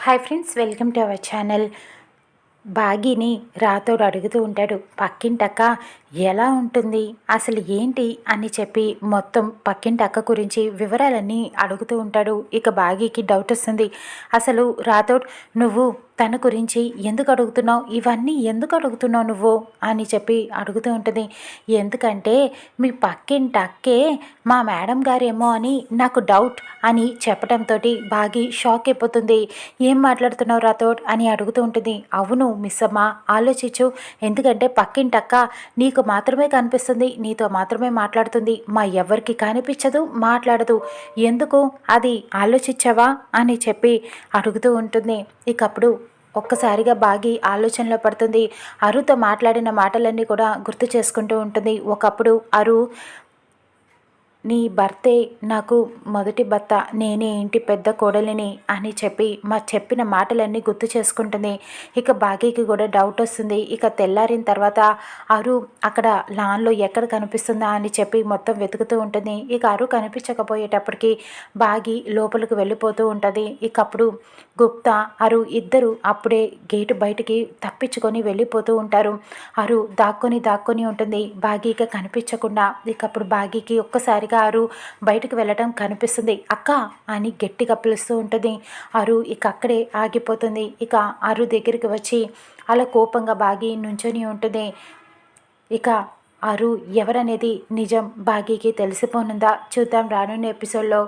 Hi friends, welcome to our channel. బాగీని రాతోడు అడుగుతూ ఉంటాడు, పక్కింటక్క ఎలా ఉంటుంది, అసలు ఏంటి అని చెప్పి మొత్తం పక్కింటక్క గురించి వివరాలన్నీ అడుగుతూ ఉంటాడు. ఇక బాగీకి డౌట్ వస్తుంది. అసలు రాతోడ్, నువ్వు తన గురించి ఎందుకు అడుగుతున్నావు, ఇవన్నీ ఎందుకు అడుగుతున్నావు నువ్వు అని చెప్పి అడుగుతూ ఉంటుంది. ఎందుకంటే మీ పక్కింటి అక్కే మా మేడం గారేమో అని నాకు డౌట్ అని చెప్పడంతో బాగి షాక్ అయిపోతుంది. ఏం మాట్లాడుతున్నావు రాతోడ్ అని అడుగుతూ ఉంటుంది. అవును మిస్ అమ్మ, ఆలోచించు. ఎందుకంటే పక్కింటి అక్క నీకు మాత్రమే కనిపిస్తుంది, నీతో మాత్రమే మాట్లాడుతుంది, మా ఎవరికి కనిపించదు, మాట్లాడదు. ఎందుకు అది ఆలోచించావా అని చెప్పి అడుగుతూ ఉంటుంది. ఇకప్పుడు ఒక్కసారిగా బాగి ఆలోచనలో పడుతుంది. అరుతో మాట్లాడిన మాటలన్నీ కూడా గుర్తు చేసుకుంటూ ఉంటుంది. ఒకప్పుడు అరు, నీ భర్తే నాకు మొదటి భర్త, నేనే ఇంటి పెద్ద కోడలిని అని చెప్పి చెప్పిన మాటలన్నీ గుర్తు చేసుకుంటుంది. ఇక బాగీకి కూడా డౌట్ వస్తుంది. ఇక తెల్లారిన తర్వాత అరు అక్కడ లాన్లో ఎక్కడ కనిపిస్తుందా అని చెప్పి మొత్తం వెతుకుతూ ఉంటుంది. ఇక అరు కనిపించకపోయేటప్పటికి బాగి లోపలికి వెళ్ళిపోతూ ఉంటుంది. ఇక అప్పుడు గుప్తా అరు ఇద్దరు అప్పుడే గేటు బయటికి తప్పించుకొని వెళ్ళిపోతూ ఉంటారు. అరు దాక్కొని ఉంటుంది, బాగీకి కనిపించకుండా. ఇక అప్పుడు బాగీకి ఒక్కసారిగా అరు బయటకు వెళ్ళటం కనిపిస్తుంది. అక్క అని గట్టిగా పిలుస్తూ ఉంటుంది. అరు ఇక అక్కడే ఆగిపోతుంది. ఇక అరు దగ్గరికి వచ్చి అలా కోపంగా బాగి నుంచొని ఉంటుంది. ఇక అరు ఎవరనేది నిజం బాగీకి తెలిసిపోనుందా, చూద్దాం రానున్న ఎపిసోడ్లో.